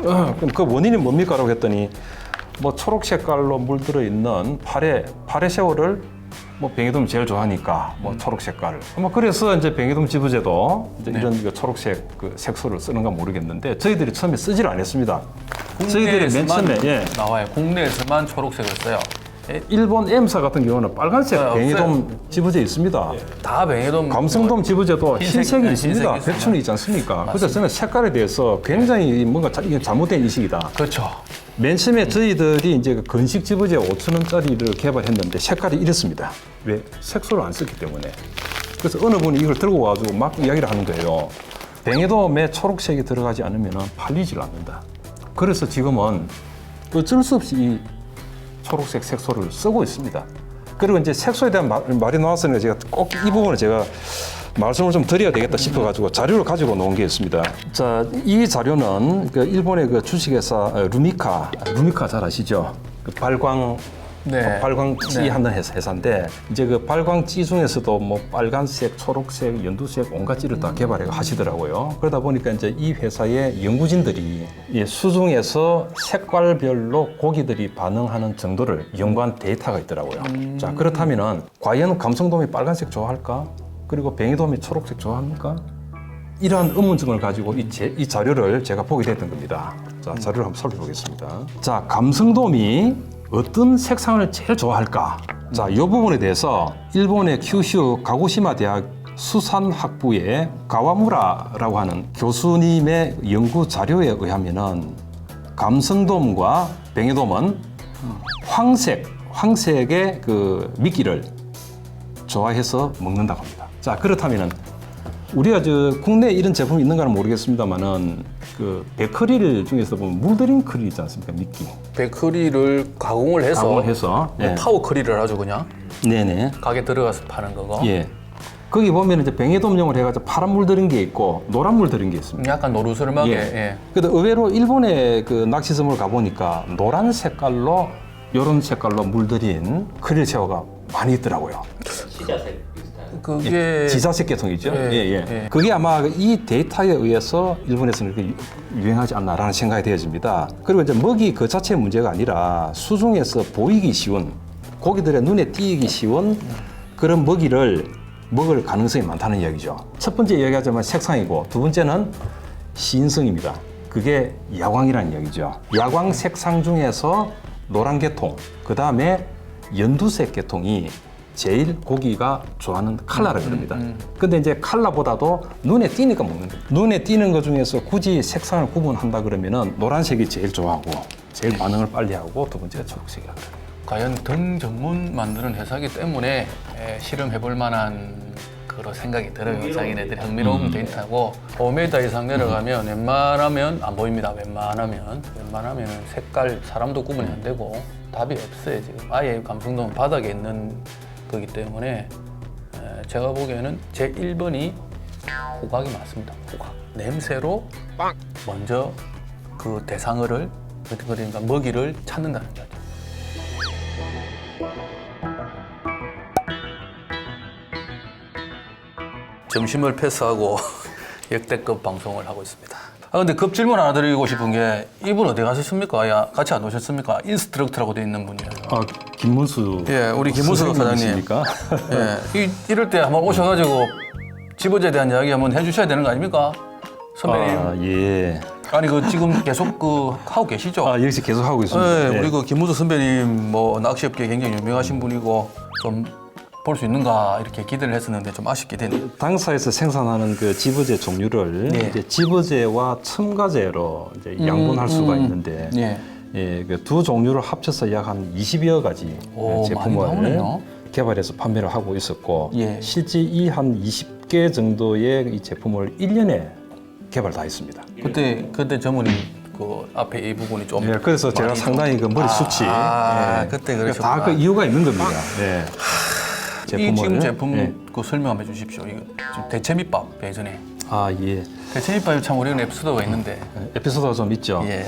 그럼 그 원인이 뭡니까라고 했더니 뭐 초록 색깔로 물들어 있는 파래 새우를 뭐 뱅에돔이 제일 좋아하니까 뭐 초록 색깔을. 뭐 그래서 이제 뱅에돔 지부제도 이제 이런 그 초록색 그 색소를 쓰는가 모르겠는데 저희들이 처음에 쓰지를 않았습니다. 저희들이 맨 처음에 나와요. 국내에서만 초록색을 써요. 일본 M사 같은 경우는 빨간색 없어요. 뱅에돔 지부제 있습니다. 다 뱅에돔 감성돔 지부제도 흰색, 흰색이 네, 있습니다. 흰색이 백춘이 있지 않습니까? 그래서 저는 색깔에 대해서 굉장히 뭔가 이게 잘못된 인식이다. 그렇죠. 맨 처음에 저희들이 이제 그 건식 지부제 5,000원짜리를 개발했는데 색깔이 이랬습니다. 왜? 색소를 안 썼기 때문에. 그래서 어느 분이 이걸 들고 와가지고 막 이야기를 하는 거예요. 뱅에돔에 초록색이 들어가지 않으면 팔리질 않는다. 그래서 지금은 어쩔 수 없이 이 초록색 색소를 쓰고 있습니다. 그리고 이제 색소에 대한 말이 나왔으니까 제가 꼭 이 부분을 제가 말씀을 좀 드려야 되겠다 싶어가지고 자료를 가지고 놓은 게 있습니다. 자, 이 자료는 그 일본의 그 주식회사 루미카 잘 아시죠? 그 발광 네. 발광찌 네. 하는 회사인데 이제 그 발광찌 중에서도 뭐 빨간색, 초록색, 연두색 온갖 찌를 다 개발해 하시더라고요. 그러다 보니까 이제 이 회사의 연구진들이 이 수중에서 색깔별로 고기들이 반응하는 정도를 연구한 데이터가 있더라고요. 자, 그렇다면은 과연 감성돔이 빨간색 좋아할까? 그리고 뱅에돔이 초록색 좋아합니까? 이러한 의문점을 가지고 이 자료를 제가 보게 됐던 겁니다. 자, 자료를 한번 살펴보겠습니다. 자, 감성돔이 어떤 색상을 제일 좋아할까? 자, 이 부분에 대해서 일본의 큐슈 가고시마 대학 수산학부의 가와무라라고 하는 교수님의 연구 자료에 의하면은 감성돔과 뱅에돔은 황색의 그 미끼를 좋아해서 먹는다고 합니다. 자, 그렇다면은 우리가 국내에 이런 제품이 있는가는 모르겠습니다만은 그 베크릴 중에서 보면 물들인 크릴 있지 않습니까? 미끼. 베크리를 가공을 해서 해서 뭐 파워 크릴을 아주 그냥 네네. 가게 들어가서 파는 거고. 예. 거기 보면 이제 뱅에돔용을 해가지고 파란 물 들인 게 있고 노란 물 들인 게 있습니다. 약간 노르스름하게. 예. 근데 의외로 일본의 그 낚시섬을 가보니까 노란 색깔로 이런 색깔로 물들인 크릴 새우가 많이 있더라고요. 그게 지사색 계통이죠. 예, 예. 그게 아마 이 데이터에 의해서 일본에서는 이렇게 유행하지 않나라는 생각이 되어집니다. 그리고 이제 먹이 그 자체의 문제가 아니라 수중에서 보이기 쉬운 고기들의 눈에 띄기 쉬운 그런 먹이를 먹을 가능성이 많다는 이야기죠. 첫 번째 이야기하자면 색상이고 두 번째는 시인성입니다. 그게 야광이라는 이야기죠. 야광 색상 중에서 노란 계통, 그 다음에 연두색 계통이 제일 고기가 좋아하는 컬러라 그럽니다. 근데 이제 컬러보다도 눈에 띄니까 먹는 거예요. 눈에 띄는 것 중에서 굳이 색상을 구분한다 그러면은 노란색이 제일 좋아하고 제일 반응을 빨리 하고 두 번째가 초록색이라 그래요. 과연 등 전문 만드는 회사이기 때문에 실험해볼 만한 그런 생각이 들어요. 자기네들이 흥미로운 데이터고 5m 이상 내려가면 웬만하면 안 보입니다. 웬만하면 색깔 사람도 구분이 안 되고 답이 없어요. 지금 아예 감성돔은 바닥에 있는 거기 때문에 제가 보기에는 제 1번이 후각이 맞습니다. 후각. 냄새로 먼저 그 대상어를 그러니까 먹이를 찾는다는 거죠. 점심을 패스하고 역대급 방송을 하고 있습니다. 근데 급 질문 하나 드리고 싶은 게 이분 어디 가셨습니까? 야, 같이 안 오셨습니까? 인스트럭터라고 돼 있는 분이에요. 아, 김문수. 예, 우리 김문수 사장님. 선생님이십니까? 예, 이럴 때 한번 오셔가지고 지부제에 대한 이야기 한번 해주셔야 되는 거 아닙니까? 선배님. 아, 예. 아니 그 지금 계속 하고 계시죠? 아, 역시 계속 하고 있습니다. 네, 예. 우리 그 김문수 선배님 뭐 낚시업계 굉장히 유명하신 분이고 좀 볼 수 있는가 이렇게 기대를 했었는데 좀 아쉽게 되네요. 당사에서 생산하는 그 지부제 종류를 네. 이제 지부제와 첨가제로 이제 양분할 수가 있는데 예. 예, 그 두 종류를 합쳐서 약 한 20여 가지 오, 많이 제품을 나오네요. 개발해서 판매를 하고 있었고 예. 실제 이 한 20개 정도의 이 제품을 1년에 개발 다 했습니다. 그때 전문이 그 앞에 이 부분이 좀 예, 그래서 제가 많이 상당히 그 머리 숱이 예, 그때 그러셨구나. 다 그 이유가 있는 겁니다. 예. 이 지금 제품 예. 그 설명 한번 해주십시오. 이거 지금 대체밑밥 예전에 아, 예. 대체밑밥이 참 어려운 에피소드가 있는데 에피소드가 좀 있죠. 예.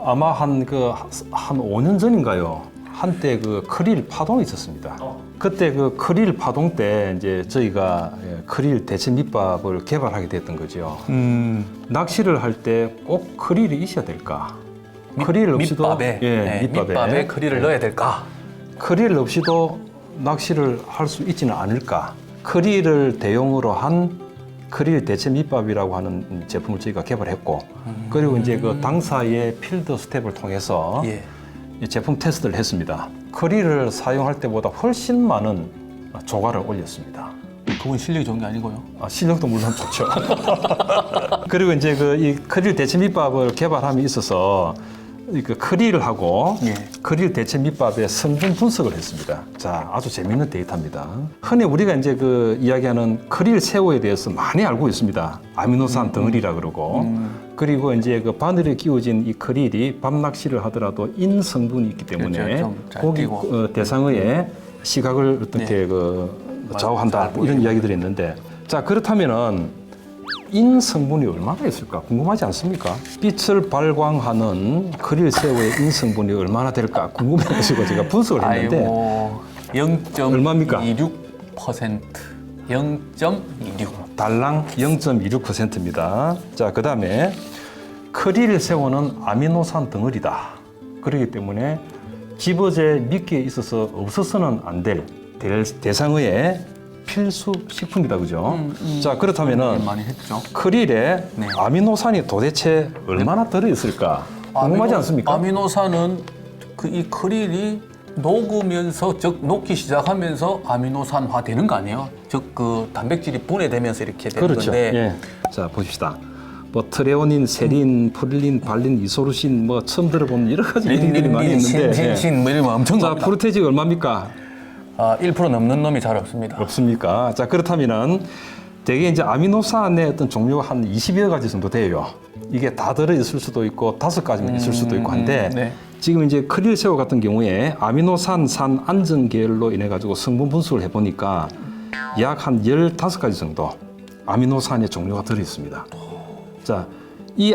아마 한 5년 전인가요? 한때 그 크릴 파동이 있었습니다. 그때 그 크릴 파동 때 이제 저희가 크릴 대체 밑밥을 개발하게 됐던 거죠. 낚시를 할 때 꼭 크릴이 있어야 될까? 크릴 없이도 밑밥에 예, 밑밥에 크릴을 넣어야 될까? 크릴 없이도 낚시를 할 수 있지는 않을까? 크릴을 대용으로 한 크릴 대체 밑밥이라고 하는 제품을 저희가 개발했고, 그리고 이제 그 당사의 필드 스텝을 통해서 예. 이 제품 테스트를 했습니다. 크릴을 사용할 때보다 훨씬 많은 조과를 올렸습니다. 그건 실력이 좋은 게 아니고요. 실력도 물론 좋죠. 그리고 이제 그 이 크릴 대체 밑밥을 개발함에 있어서 그 크릴하고 예. 크릴 대체 밑밥의 성분 분석을 했습니다. 자, 아주 재미있는 데이터입니다. 흔히 우리가 이제 그 이야기하는 크릴 새우에 대해서 많이 알고 있습니다. 아미노산 덩어리라 그러고, 그리고 이제 그 바늘에 끼워진 이 크릴이 밤낚시를 하더라도 인 성분이 있기 때문에 그렇죠. 좀잘 고기 띄고. 대상어의 시각을 어떻게 좌우한다 잘 이런 이야기들이 있는데, 자 그렇다면은 인 성분이 얼마나 있을까 궁금하지 않습니까? 빛을 발광하는 크릴 새우의 인 성분이 얼마나 될까 궁금해가지고 제가 분석을 했는데, 아이고 0.26%. 얼마입니까? 0.26. 달랑 0.26%입니다. 자, 그 다음에 크릴 새우는 아미노산 덩어리다. 그렇기 때문에 집어제 미끼에 있어서 없어서는 안 될 대상어의 필수 식품이다, 그죠? 자, 그렇다면은 많이 했죠. 크릴에 네. 아미노산이 도대체 얼마나 들어있을까? 궁금하지 않습니까? 아미노산은 그 이 크릴이 녹으면서, 즉 녹기 시작하면서 아미노산화 되는 거 아니에요? 즉 그 단백질이 분해되면서 이렇게 되는 그렇죠. 건데. 예. 자, 보십시다. 뭐 트레오닌, 세린, 프릴린, 발린, 이소루신 뭐 처음 들어본 여러 가지 이름들이 많이 있는데, 신신신 뭐 이런 거 엄청 자, 많습니다. 프로테이지가 얼마입니까? 1% 넘는 놈이 잘 없습니다. 없습니까? 자, 그렇다면은 대개 이제 아미노산의 어떤 종류가 한 20여 가지 정도 돼요. 이게 다 들어있을 수도 있고 5가지만 있을 수도 있고 한데, 네. 지금 이제 크릴 새우 같은 경우에 아미노산, 산, 안전 계열로 인해 가지고 성분 분석을 해보니까 약 한 15가지 정도 아미노산의 종류가 들어있습니다. 자, 이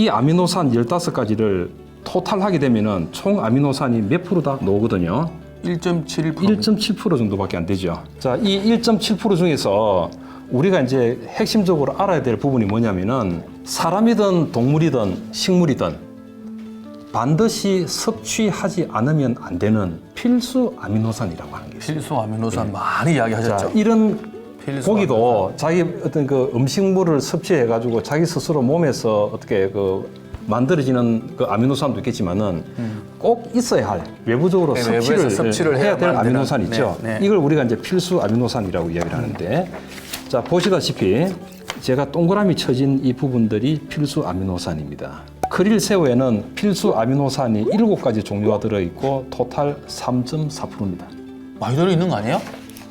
아미노산 15가지를 토탈하게 되면은 총 아미노산이 몇 프로다 나오거든요. 1.71%. 1.7% 정도밖에 안 되죠. 자, 이 1.7% 중에서 우리가 이제 핵심적으로 알아야 될 부분이 뭐냐면은 사람이든 동물이든 식물이든 반드시 섭취하지 않으면 안 되는 필수 아미노산이라고 하는 게 있습니다. 필수 아미노산 많이 이야기하셨죠. 자, 이런 필수 고기도 자기 어떤 그 음식물을 섭취해 가지고 자기 스스로 몸에서 어떻게 그 만들어지는 그 아미노산도 있겠지만은 꼭 있어야 할 외부적으로 네, 외부에서 섭취를 해야 될 해야만 아미노산 되는, 있죠. 네, 네. 이걸 우리가 이제 필수 아미노산이라고 이야기를 하는데, 자, 보시다시피 제가 동그라미 쳐진 이 부분들이 필수 아미노산입니다. 크릴 새우에는 필수 아미노산이 7가지 종류가 들어있고 토탈 3.4%입니다. 많이 들어있는 거 아니에요?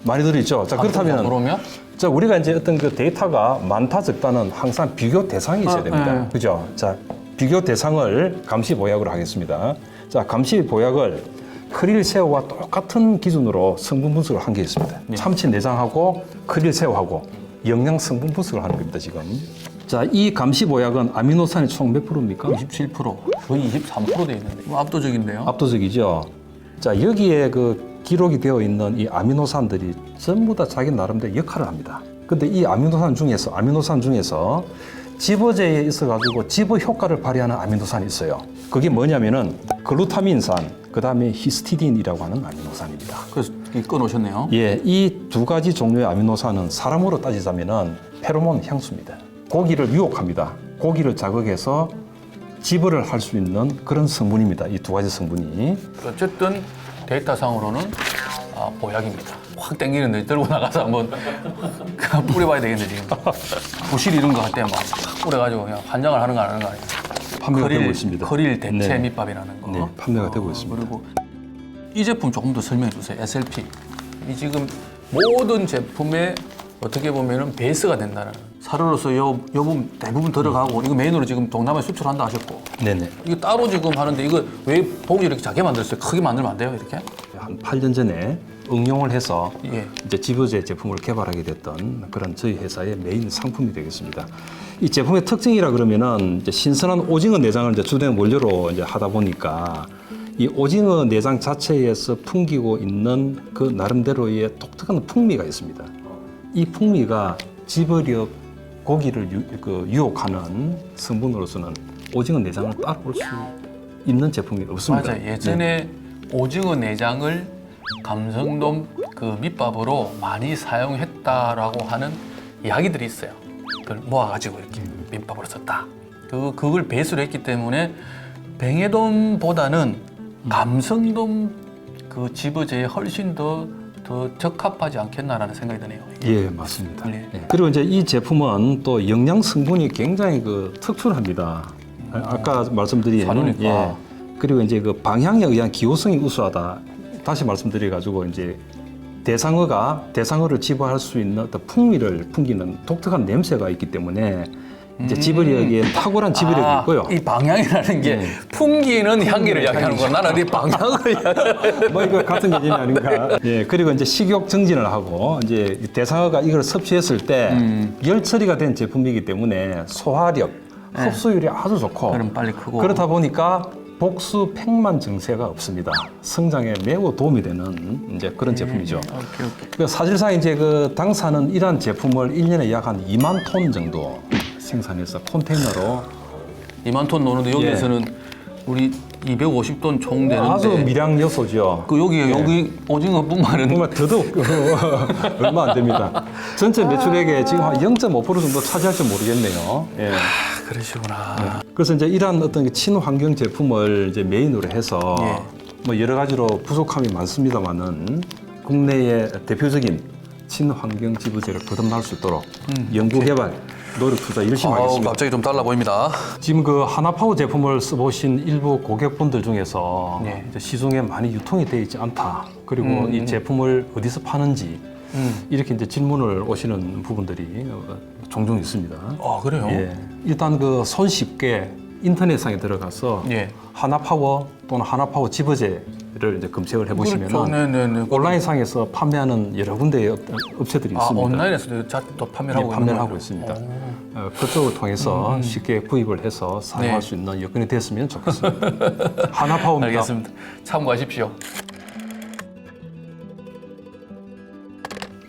많이 들어있죠. 자, 그렇다면 그러면 자, 우리가 이제 어떤 그 데이터가 많다 적다는 항상 비교 대상이 있어야 됩니다. 네. 그죠? 자, 비교 대상을 감시 보약으로 하겠습니다. 자, 감시 보약을 크릴 새우와 똑같은 기준으로 성분 분석을 한 게 있습니다. 참치 내장하고 크릴 새우하고 영양 성분 분석을 하는 겁니다, 지금. 자, 이 감시 보약은 아미노산이 총 몇 프로입니까? 27%, 거의 23%돼 있는데 이거 압도적인데요. 압도적이죠. 자, 여기에 그 기록이 되어 있는 이 아미노산들이 전부 다 자기 나름대로 역할을 합니다. 근데 이 아미노산 중에서 집어제에 있어가지고 집어 효과를 발휘하는 아미노산이 있어요. 그게 뭐냐면은 글루타민산, 그 다음에 히스티딘이라고 하는 아미노산입니다. 그래서 끊어오셨네요. 예, 이 2가지 종류의 아미노산은 사람으로 따지자면은 페로몬 향수입니다. 고기를 유혹합니다. 고기를 자극해서 집어를 할 수 있는 그런 성분입니다. 이 2가지 성분이. 어쨌든 데이터상으로는 보약입니다. 확 땡기는데 들고 나가서 한번 뿌려봐야 되겠네 지금. 부실 이런 거 할 때 막 뿌려가지고 그냥 환장을 하는 거 안 하는 거 아니에요. 판매가 되고 있습니다. 크릴 대체 네. 밑밥이라는 거. 네, 판매가 되고 있습니다. 그리고 이 제품 조금 더 설명해 주세요. SLP. 이 지금 모든 제품에 어떻게 보면은 베이스가 된다는. 사료로서 요 부분 대부분 들어가고 이거 메인으로 지금 동남아에 수출한다 하셨고. 네네. 이거 따로 지금 하는데 이거 왜 봉지 이렇게 작게 만들었어요? 크게 만들면 안 돼요 이렇게? 한 8년 전에 응용을 해서 예. 이제 집어제 제품을 개발하게 됐던 그런 저희 회사의 메인 상품이 되겠습니다. 이 제품의 특징이라 그러면은 이제 신선한 오징어 내장을 이제 주된 원료로 이제 하다 보니까 이 오징어 내장 자체에서 풍기고 있는 그 나름대로의 독특한 풍미가 있습니다. 이 풍미가 집어력 고기를 유혹하는 성분으로서는 오징어 내장을 따라올 수 있는 제품이 없습니다. 맞아요. 예전에 오징어 내장을 감성돔 그 밑밥으로 많이 사용했다라고 하는 이야기들이 있어요. 그걸 모아가지고 이렇게 밑밥으로 썼다. 그걸 배수를 했기 때문에 뱅에돔보다는 감성돔 그 집어제에 훨씬 더 적합하지 않겠나라는 생각이 드네요. 예, 맞습니다. 네. 예. 그리고 이제 이 제품은 또 영양 성분이 굉장히 그 특출합니다. 아까 말씀드린 사료니까. 그리고 이제 그 방향에 의한 기호성이 우수하다. 다시 말씀드려가지고 이제 대상어를 집어할 수 있는 어떤 풍미를 풍기는 독특한 냄새가 있기 때문에 이제 지버력에 탁월한 지버력이 있고요. 이 방향이라는 게 풍기는 향기를 이야기하는구나. 나는 이 방향을 이야기하는. 뭐 이거 같은 개념이 아닌가. 예, 그리고 이제 식욕 정진을 하고 이제 대상어가 이걸 섭취했을 때 열 처리가 된 제품이기 때문에 소화력, 흡수율이 아주 좋고 그럼 빨리 크고. 그렇다 보니까 복수 팽만 증세가 없습니다. 성장에 매우 도움이 되는 이제 그런 제품이죠. 오케이. 사실상 이제 그 당사는 이러한 제품을 1년에 약 한 2만 톤 정도 생산해서 컨테이너로 2만 톤 노는데 여기에서는 우리 250톤 총 되는데 아주 미량 요소죠. 그 여기 오징어뿐만은 정말 더더욱 얼마 안 됩니다. 전체 매출액의 지금 한 0.5% 정도 차지할지 모르겠네요. 예. 그러시구나. 그래서 이제 이러한 어떤 친환경 제품을 이제 메인으로 해서 뭐 여러 가지로 부족함이 많습니다만은 국내의 대표적인 친환경 지부제를 거듭날 수 있도록 연구 개발 노력 투자 열심히 하겠습니다. 갑자기 좀 달라 보입니다. 지금 그 하나파워 제품을 써보신 일부 고객분들 중에서 이제 시중에 많이 유통이 되어 있지 않다. 그리고 이 제품을 어디서 파는지 이렇게 이제 질문을 오시는 부분들이 종종 있습니다. 그래요? 예. 일단 그 손쉽게 인터넷상에 들어가서 예. 하나파워 또는 하나파워 지버제를 이제 검색을 해보시면 그렇죠. 네네네. 온라인상에서 판매하는 여러 군데의 어떤 업체들이 있습니다. 온라인에서도 또 판매를 하고 판매를 있는 하고 있습니다. 그쪽을 통해서 쉽게 구입을 해서 사용할 수 있는 여건이 됐으면 좋겠습니다. 하나파워입니다. 알겠습니다. 참고하십시오.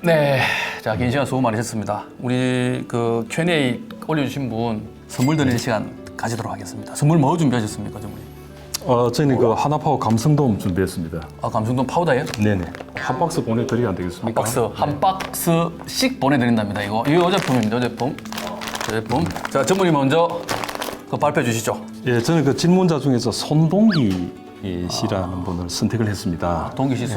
네, 자, 긴 시간 수고 많으셨습니다. 우리 그 Q&A 올려주신 분 선물 드리는 시간 가지도록 하겠습니다. 선물 뭐 준비하셨습니까, 전문의? 저희는 그 하나파워 감성돔 준비했습니다. 감성돔 파우더예요? 네네. 한 박스 보내드리면 안 되겠습니까? 한 박스씩 보내드린답니다. 이거 제품입니다. 이 제품. 자, 전문의 먼저 그 발표해 주시죠. 예, 저는 그 질문자 중에서 손동기 씨라는 분을 선택을 했습니다. 동기 씨,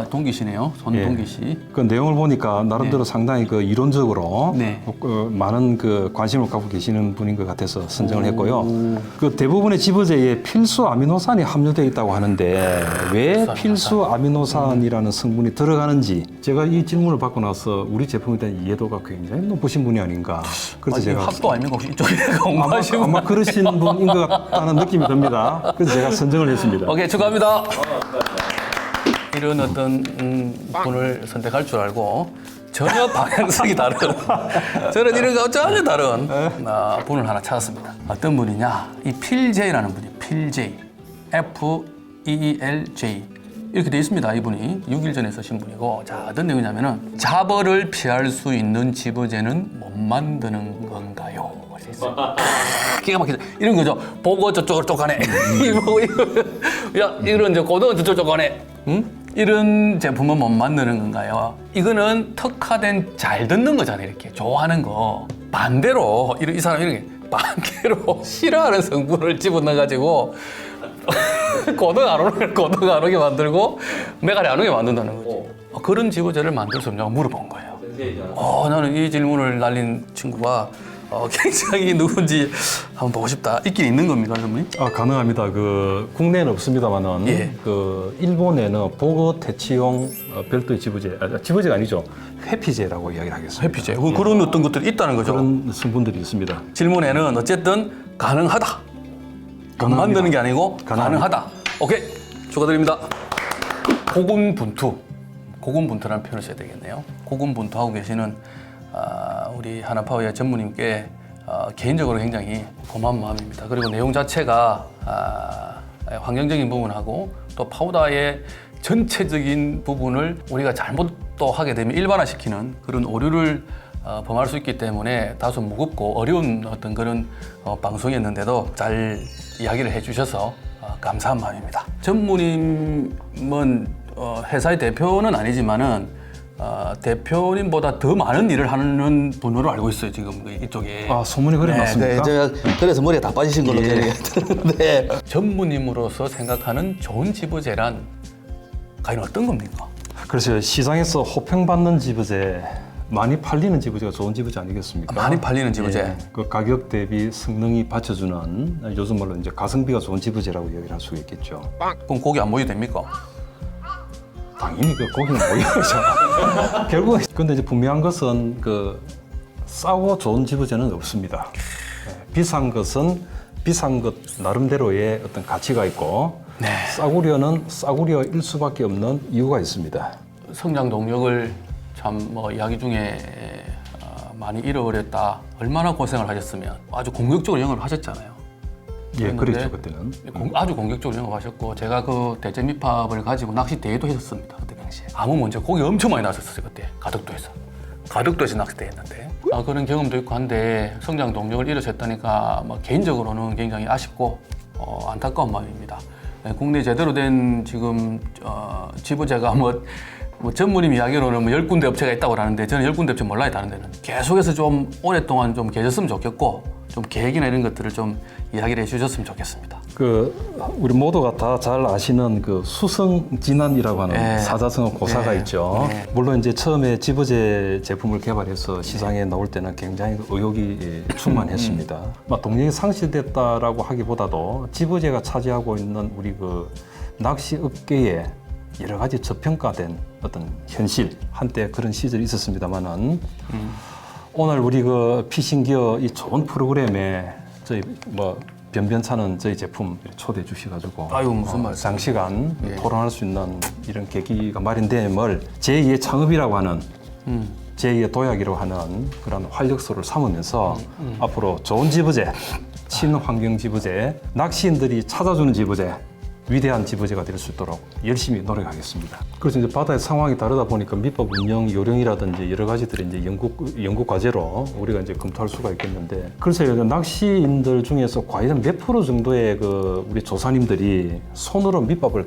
동기시네요. 손동기 씨. 그 내용을 보니까 나름대로 상당히 그 이론적으로 네. 많은 그 관심을 갖고 계시는 분인 것 같아서 선정을 했고요. 그 대부분의 지버제에 필수 아미노산이 함유되어 있다고 하는데 왜 필수 아미노산이라는 성분이 들어가는지 제가 이 질문을 받고 나서 우리 제품에 대한 이해도가 굉장히 높으신 분이 아닌가. 그래서 제가 합도 아닙니까? 혹시 이쪽에 공부하시는 아마 그러신 분인 것 같다는 느낌이 듭니다. 그래서 제가 선정을 했습니다. 오케이, 축하합니다. 이런 어떤 분을 선택할 줄 알고 전혀 방향성이 다른 저는 이런 거 전혀 다른 분을 하나 찾았습니다. 어떤 분이냐? 이 필제이라는 분이 필제이 FEELJ 이렇게 돼 있습니다. 이분이 6일 전에 쓰신 분이고, 자, 어떤 내용이냐면은 자벌을 피할 수 있는 지부제는 못 만드는 건가요? 기가 막히죠. 이런 거죠. 보고 저쪽으로 쫓아내. 야, 이런 저 고등어 저쪽 쫓아내. 응? 이런 제품은 못 만드는 건가요? 이거는 특화된 잘 듣는 거잖아요. 이렇게 좋아하는 거. 반대로 이 사람 이렇게 반대로 싫어하는 성분을 집어넣어 가지고 고등어 안 오게 만들고 메가리 안 오게 만든다는 거지. 그런 지부제를 만들 수 없냐고 물어본 거예요. 나는 이 질문을 날린 친구가 굉장히 누군지 한번 보고 싶다. 있긴 있는 겁니까, 선생님? 가능합니다. 그 국내에는 없습니다만은 예. 그 일본에는 보거 퇴치용 별도의 지부제가 아니죠. 회피제라고 이야기를 하겠습니다. 회피제. 그런 어떤 것들이 있다는 거죠. 그런 성분들이 있습니다. 질문에는 어쨌든 가능하다. 못 만드는 게 아니고 가능하다. 오케이, 축하드립니다. 고군분투라는 표현을 써야 되겠네요. 고군분투하고 계시는 우리 하나파워의 전무님께 개인적으로 굉장히 고마운 마음입니다. 그리고 내용 자체가 환경적인 부분하고 또 파우다의 전체적인 부분을 우리가 잘못 또 하게 되면 일반화시키는 그런 오류를 범할 수 있기 때문에 다소 무겁고 어려운 어떤 그런 방송이었는데도 잘 이야기를 해주셔서 감사한 마음입니다. 전무님은 회사의 대표는 아니지만은 대표님보다 더 많은 일을 하는 분으로 알고 있어요. 지금 이쪽에. 아, 소문이 그래 났습니까? 제가 그래서 머리가 다 빠지신 걸로 예. 네. 전무님으로서 생각하는 좋은 지부제란 과연 어떤 겁니까? 그래서 시장에서 호평받는 지부제, 많이 팔리는 지부제가 좋은 지부제 아니겠습니까? 많이 팔리는 지부제. 예, 그 가격 대비 성능이 받쳐주는 요즘 말로 이제 가성비가 좋은 지부제라고 얘기를 할 수가 있겠죠. 그럼 고기 안 모여도 됩니까? 당연히 그 고기는 모여야죠. 결국 근데 이제 분명한 것은 그 싸고 좋은 지부제는 없습니다. 비싼 것은 비싼 것 나름대로의 어떤 가치가 있고 네. 싸구려는 싸구려일 수밖에 없는 이유가 있습니다. 성장 동력을 참 뭐 이야기 중에 많이 잃어버렸다. 얼마나 고생을 하셨으면 아주 공격적으로 영업을 하셨잖아요. 예, 그랬는데 그랬죠 그때는. 아주 공격적으로 영업하셨고 제가 그 대제 밑밥을 가지고 낚시 대회도 했었습니다. 그때 당시에 아무 문제 고기 엄청 많이 나왔었어요. 그때 가덕도에서 낚시대 했는데 그런 경험도 있고 한데 성장 동력을 잃으셨다니까 뭐 개인적으로는 굉장히 아쉽고 안타까운 마음입니다. 네, 국내 제대로 된 지금 지부제가 뭐 전무님 이야기로는 뭐 10군데 업체가 있다고 하는데 저는 10군데 업체 몰라요. 다른 데는 계속해서 좀 오랫동안 좀 계셨으면 좋겠고 좀 계획이나 이런 것들을 좀 이야기를 해주셨으면 좋겠습니다. 그 우리 모두가 다 잘 아시는 그 수성진안이라고 하는 네. 사자성어 고사가 네. 있죠. 네. 물론 이제 처음에 지부제 제품을 개발해서 시장에 나올 때는 굉장히 의욕이 충만했습니다. 막 동력이 상실됐다라고 하기보다도 지부제가 차지하고 있는 우리 그 낚시 업계에 여러 가지 저평가된 어떤 현실 한때 그런 시절이 있었습니다만은 오늘 우리 그 피싱기어 이 좋은 프로그램에 저희 뭐 변변찮은 저희 제품 초대해 주셔가지고 아유, 무슨 말씀. 장시간 예. 토론할 수 있는 이런 계기가 마련됨을 제2의 창업이라고 하는 제2의 도약이라고 하는 그런 활력소를 삼으면서 앞으로 좋은 지부제, 친환경 지부제, 낚시인들이 찾아주는 지부제, 위대한 지부제가 될 수 있도록 열심히 노력하겠습니다. 그래서 이제 바다의 상황이 다르다 보니까 밑밥 운영 요령이라든지 여러 가지들이 이제 연구 과제로 우리가 이제 검토할 수가 있겠는데, 글쎄요, 낚시인들 중에서 과연 몇 프로 정도의 그 우리 조사님들이 손으로 밑밥을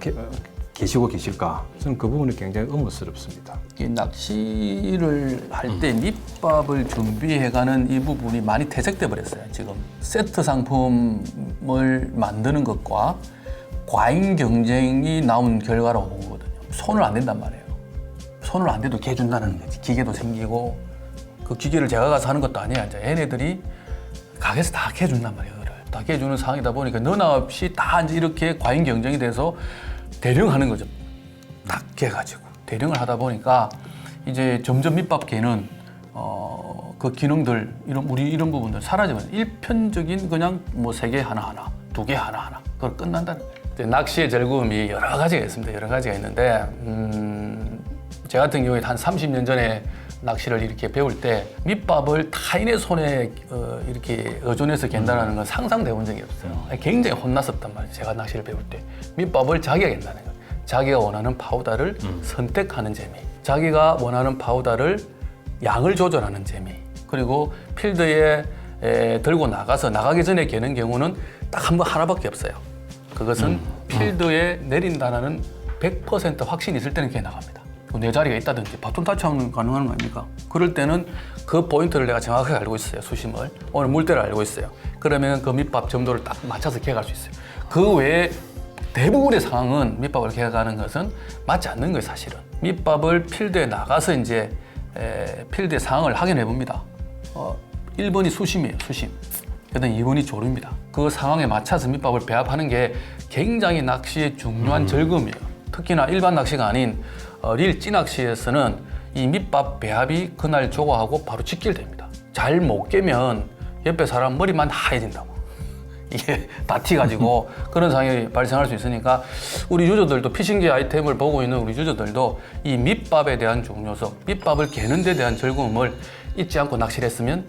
계시고 계실까? 저는 그 부분이 굉장히 의문스럽습니다. 이 낚시를 할 때 밑밥을 준비해가는 이 부분이 많이 퇴색돼 버렸어요. 지금 세트 상품을 만드는 것과 과잉 경쟁이 나온 결과로 본 거거든요. 손을 안 댄단 말이에요. 손을 안 대도 개준다는 거지. 기계도 생기고 그 기계를 제가 가서 하는 것도 아니야. 이제 얘네들이 가게에서 다 개준단 말이에요. 다 개주는 상황이다 보니까 너나 없이 다 이제 이렇게 과잉 경쟁이 돼서 대령하는 거죠. 딱 개가지고 대령을 하다 보니까 이제 점점 밑밥계는 그 기능들 이런 부분들 사라지면 일편적인 그냥 뭐 3개 하나하나, 2개 하나하나 그걸 끝난다는 거예요. 낚시의 즐거움이 여러 가지가 있습니다. 여러 가지가 있는데 제 같은 경우에 한 30년 전에 낚시를 이렇게 배울 때 밑밥을 타인의 손에 이렇게 의존해서 갠다는 건 상상돼 본 적이 없어요. 굉장히 혼났었단 말이에요. 제가 낚시를 배울 때 밑밥을 자기가 갠다는 거예요. 자기가 원하는 파우다를 선택하는 재미, 자기가 원하는 파우다를 양을 조절하는 재미, 그리고 필드에 들고 나가기 전에 개는 경우는 딱 한 번 하나밖에 없어요. 그것은 필드에 내린다는 100% 확신이 있을 때는 개 나갑니다. 내 자리가 있다든지 바톤 타치하면 가능한 거 아닙니까? 그럴 때는 그 포인트를 내가 정확하게 알고 있어요. 수심을. 오늘 물대를 알고 있어요. 그러면 그 밑밥 점도를 딱 맞춰서 개갈 수 있어요. 그 외에 대부분의 상황은 밑밥을 개가는 것은 맞지 않는 거예요, 사실은. 밑밥을 필드에 나가서 이제 필드의 상황을 확인해 봅니다. 1번이 수심이에요, 수심. 그다음 2번이 조류입니다. 그 상황에 맞춰서 밑밥을 배합하는 게 굉장히 낚시의 중요한 즐거움이에요. 특히나 일반 낚시가 아닌 릴 찌낚시에서는 이 밑밥 배합이 그날 조과하고 바로 직결됩니다. 잘 못 깨면 옆에 사람 머리만 하얘진다고. 이게 다 튀가지고 그런 상황이 발생할 수 있으니까 우리 유저들도 피싱기 아이템을 보고 있는 우리 유저들도 이 밑밥에 대한 중요성, 밑밥을 개는 데 대한 즐거움을 잊지 않고 낚시를 했으면